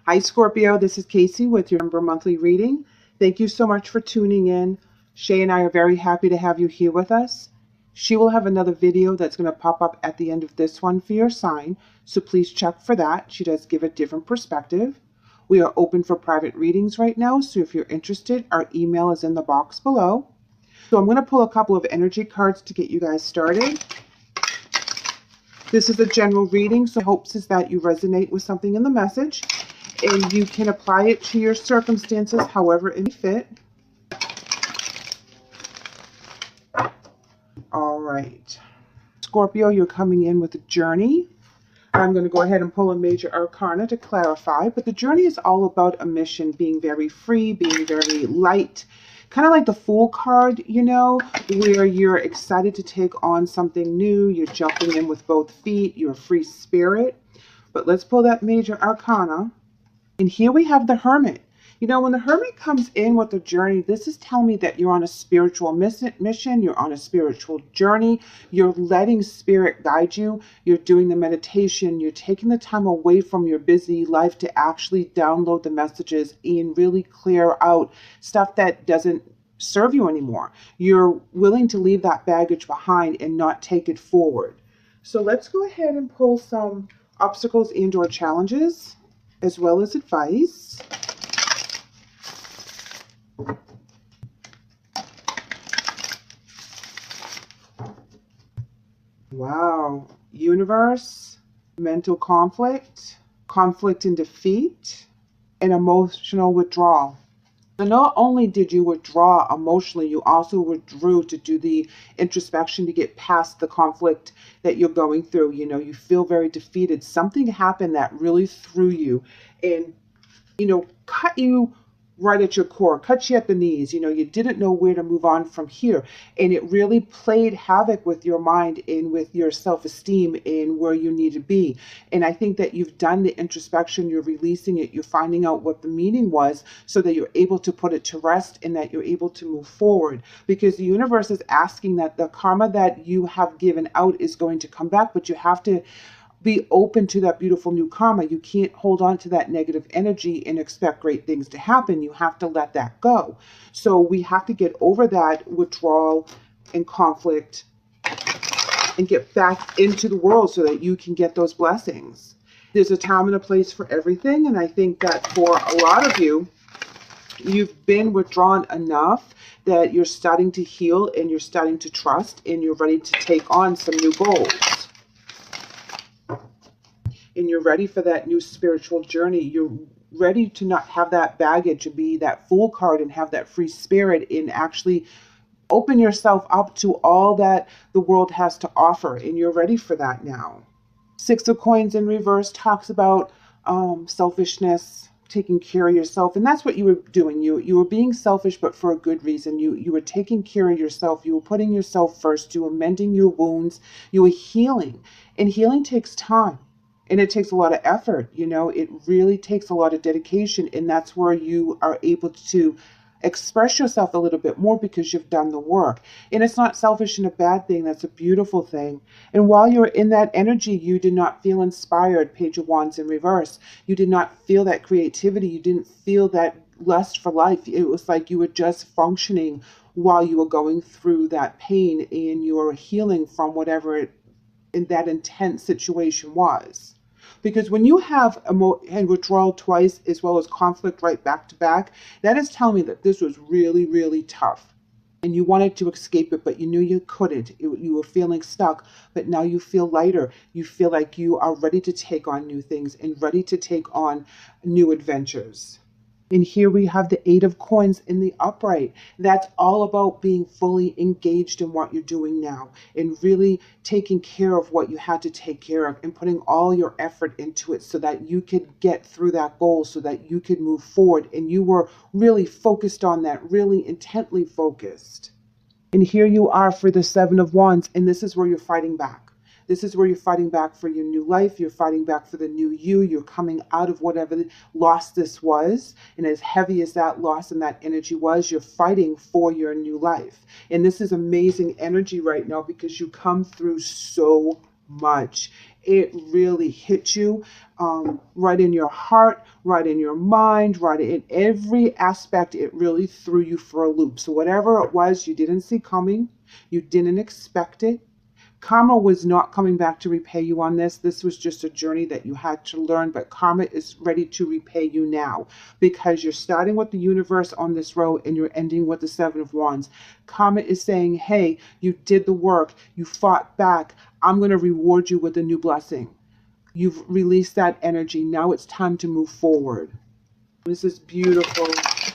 Hi, Scorpio. This is Casey with your November monthly reading. Thank you so much for tuning in. Shay and I are very happy to have you here with us. She will have another video that's going to pop up at the end of this one for your sign, so please check for that. She does give a different perspective. We are open for private readings right now, so if you're interested, our email is in the box below. So I'm going to pull a couple of energy cards to get you guys started. This is a general reading, so hopes is that you resonate with something in the message and you can apply it to your circumstances however it may fit. All right. Scorpio, you're coming in with a journey. I'm going to go ahead and pull a major arcana to clarify, but the journey is all about a mission, being very free, being very light, kind of like the Fool card, you know, where you're excited to take on something new, you're jumping in with both feet, you're a free spirit. But let's pull that major arcana. And here we have the Hermit. You know, when the Hermit comes in with the journey, this is telling me that you're on a spiritual mission, you're on a spiritual journey, you're letting spirit guide you, you're doing the meditation, you're taking the time away from your busy life to actually download the messages and really clear out stuff that doesn't serve you anymore. You're willing to leave that baggage behind and not take it forward. So let's go ahead and pull some obstacles and/or challenges, as well as advice. Wow. Universe, mental conflict, conflict and defeat, and emotional withdrawal. So not only did you withdraw emotionally, you also withdrew to do the introspection to get past the conflict that you're going through. You know, you feel very defeated. Something happened that really threw you and, you know, cut you right at your core, cut you at the knees. You know, you didn't know where to move on from here. And it really played havoc with your mind and with your self-esteem and where you need to be. And I think that you've done the introspection, you're releasing it, you're finding out what the meaning was so that you're able to put it to rest and that you're able to move forward. Because the universe is asking that the karma that you have given out is going to come back, but you have to be open to that beautiful new karma. You can't hold on to that negative energy and expect great things to happen. You have to let that go. So we have to get over that withdrawal and conflict and get back into the world so that you can get those blessings. There's a time and a place for everything. And I think that for a lot of you, you've been withdrawn enough that you're starting to heal and you're starting to trust and you're ready to take on some new goals. And you're ready for that new spiritual journey. You're ready to not have that baggage and be that Fool card and have that free spirit and actually open yourself up to all that the world has to offer. And you're ready for that now. Six of Coins in reverse talks about selfishness, taking care of yourself. And that's what you were doing. You were being selfish, but for a good reason. You were taking care of yourself. You were putting yourself first. You were mending your wounds. You were healing. And healing takes time. And it takes a lot of effort, you know, it really takes a lot of dedication. And that's where you are able to express yourself a little bit more because you've done the work. And it's not selfish and a bad thing. That's a beautiful thing. And while you're in that energy, you did not feel inspired. Page of Wands in reverse. You did not feel that creativity. You didn't feel that lust for life. It was like you were just functioning while you were going through that pain and you were healing from whatever in that intense situation was. Because when you have and withdrawal twice as well as conflict right back to back, that is telling me that this was really, really tough. And you wanted to escape it, but you knew you couldn't. You were feeling stuck, but now you feel lighter. You feel like you are ready to take on new things and ready to take on new adventures. And here we have the Eight of Coins in the upright. That's all about being fully engaged in what you're doing now and really taking care of what you had to take care of and putting all your effort into it so that you could get through that goal, so that you could move forward. And you were really focused on that, really intently focused. And here you are for the Seven of Wands, and this is where you're fighting back. This is where you're fighting back for your new life. You're fighting back for the new you. You're coming out of whatever loss this was. And as heavy as that loss and that energy was, you're fighting for your new life. And this is amazing energy right now because you come through so much. it really hit you right in your heart, right in your mind, right in every aspect. It really threw you for a loop. So whatever it was you didn't see coming, you didn't expect it. Karma was not coming back to repay you on this. This was just a journey that you had to learn, but karma is ready to repay you now because you're starting with the universe on this road and you're ending with the Seven of Wands. Karma is saying, hey, you did the work, you fought back. I'm going to reward you with a new blessing. You've released that energy. Now it's time to move forward. This is beautiful.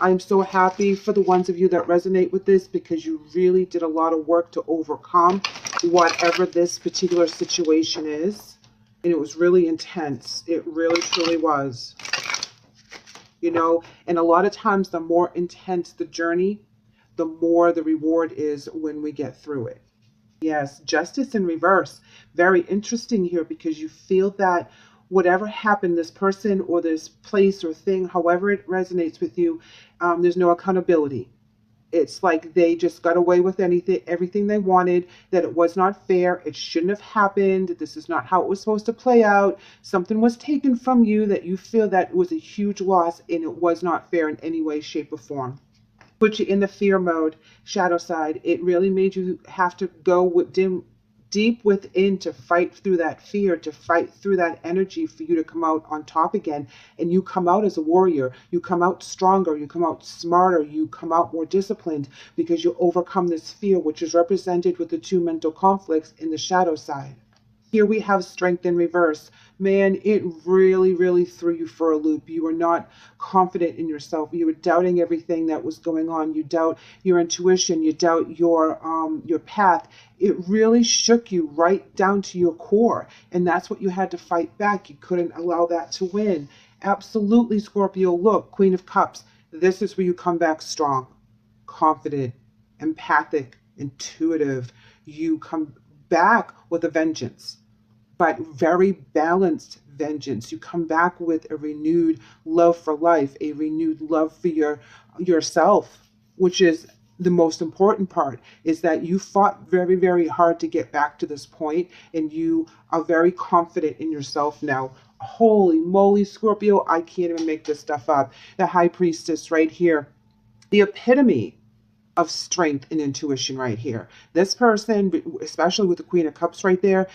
I'm so happy for the ones of you that resonate with this because you really did a lot of work to overcome whatever this particular situation is. And it was really intense. It really, truly was. You know, and a lot of times the more intense the journey, the more the reward is when we get through it. Yes, justice in reverse. Very interesting here because you feel that whatever happened, this person or this place or thing, however it resonates with you, there's no accountability. It's like they just got away with everything they wanted, that it was not fair. It shouldn't have happened. This is not how it was supposed to play out. Something was taken from you that you feel that was a huge loss and it was not fair in any way, shape, or form. Put you in the fear mode, shadow side. It really made you have to go deep within to fight through that fear, to fight through that energy for you to come out on top again. And you come out as a warrior. You come out stronger. You come out smarter. You come out more disciplined because you overcome this fear, which is represented with the two mental conflicts in the shadow side. Here we have strength in reverse. Man, it really, really threw you for a loop. You were not confident in yourself. You were doubting everything that was going on. You doubt your intuition. You doubt your path. It really shook you right down to your core. And that's what you had to fight back. You couldn't allow that to win. Absolutely, Scorpio. Look, Queen of Cups. This is where you come back strong, confident, empathic, intuitive. You come back with a vengeance, but very balanced vengeance. You come back with a renewed love for life, a renewed love for yourself, which is the most important part, is that you fought very, very hard to get back to this point, and you are very confident in yourself now. Holy moly, Scorpio, I can't even make this stuff up. The High Priestess right here, the epitome of strength and intuition right here. This person, especially with the Queen of Cups right there,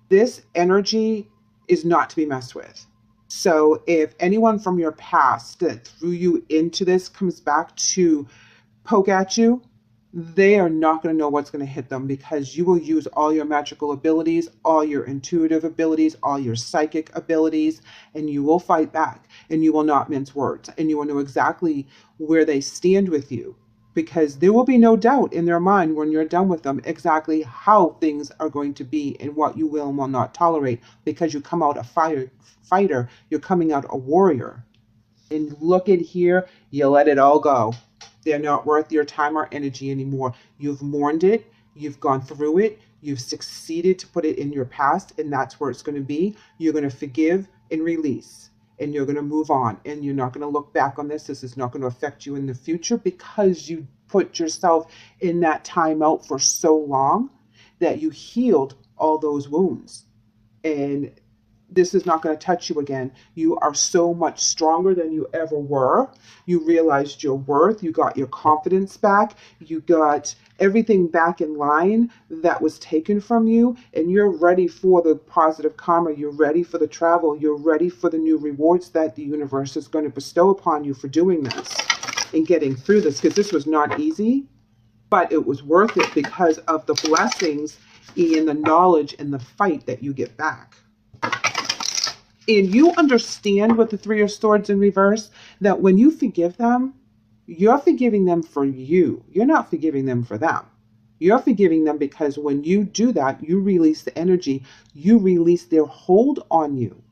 this energy is not to be messed with. So if anyone from your past that threw you into this comes back to poke at you, they are not going to know what's going to hit them because you will use all your magical abilities, all your intuitive abilities, all your psychic abilities, and you will fight back and you will not mince words and you will know exactly where they stand with you, because there will be no doubt in their mind when you're done with them exactly how things are going to be and what you will and will not tolerate, because you come out a fighter, you're coming out a warrior. And look at here, you let it all go. They're not worth your time or energy anymore. You've mourned it, you've gone through it, you've succeeded to put it in your past, and that's where it's going to be. You're going to forgive and release, and you're going to move on, and you're not going to look back on this. This is not going to affect you in the future because you put yourself in that timeout for so long that you healed all those wounds. And this is not going to touch you again. You are so much stronger than you ever were. You realized your worth. You got your confidence back. You got everything back in line that was taken from you. And you're ready for the positive karma. You're ready for the travel. You're ready for the new rewards that the universe is going to bestow upon you for doing this and getting through this, because this was not easy, but it was worth it because of the blessings and the knowledge and the fight that you get back. And you understand with the Three of Swords in reverse that when you forgive them, you're forgiving them for you. You're not forgiving them for them. You're forgiving them because when you do that, you release the energy, you release their hold on you,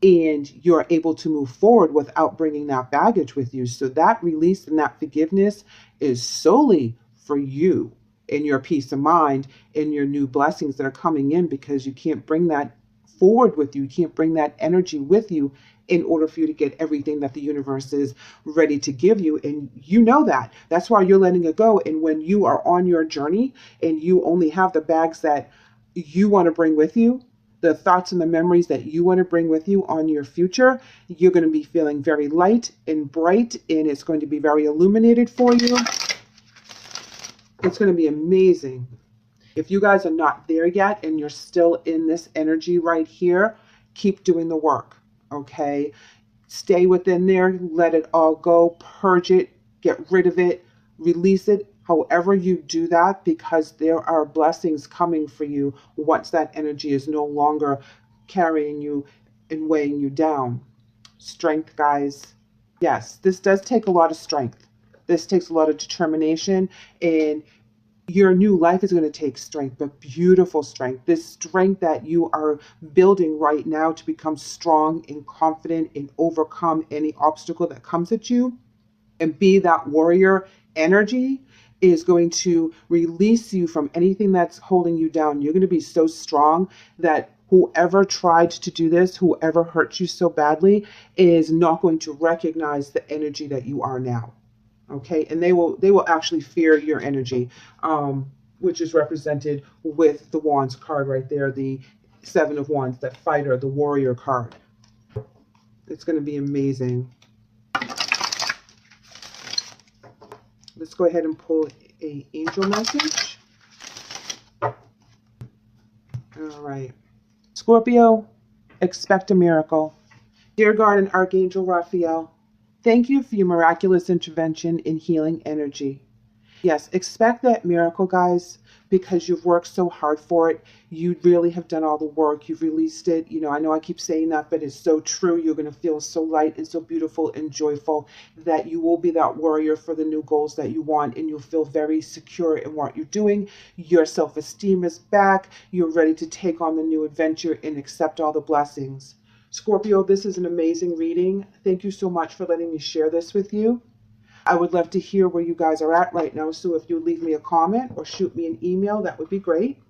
and you're able to move forward without bringing that baggage with you. So that release and that forgiveness is solely for you and your peace of mind and your new blessings that are coming in, because you can't bring that forward with you. You can't bring that energy with you in order for you to get everything that the universe is ready to give you. And you know that. That's why you're letting it go. And when you are on your journey and you only have the bags that you want to bring with you, the thoughts and the memories that you want to bring with you on your future. You're going to be feeling very light and bright, and it's going to be very illuminated for you. It's going to be amazing. If you guys are not there yet and you're still in this energy right here, keep doing the work, okay? Stay within there, let it all go, purge it, get rid of it, release it, however you do that, because there are blessings coming for you once that energy is no longer carrying you and weighing you down. Strength, guys. Yes, this does take a lot of strength. This takes a lot of determination, and your new life is going to take strength, but beautiful strength. This strength that you are building right now to become strong and confident and overcome any obstacle that comes at you and be that warrior energy is going to release you from anything that's holding you down. You're going to be so strong that whoever tried to do this, whoever hurt you so badly, is not going to recognize the energy that you are now. Okay, and they will actually fear your energy, which is represented with the Wands card right there, the Seven of Wands, that fighter, the warrior card. It's going to be amazing. Let's go ahead and pull an angel message. All right. Scorpio, expect a miracle. Dear God and Archangel Raphael, thank you for your miraculous intervention in healing energy. Yes, expect that miracle, guys, because you've worked so hard for it. You really have done all the work. You've released it. You know I keep saying that, but it's so true. You're going to feel so light and so beautiful and joyful that you will be that warrior for the new goals that you want, and you'll feel very secure in what you're doing. Your self-esteem is back. You're ready to take on the new adventure and accept all the blessings. Scorpio, this is an amazing reading. Thank you so much for letting me share this with you. I would love to hear where you guys are at right now, so if you leave me a comment or shoot me an email, that would be great.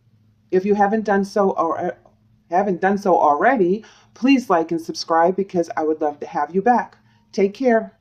If you haven't done so already, please like and subscribe, because I would love to have you back. Take care.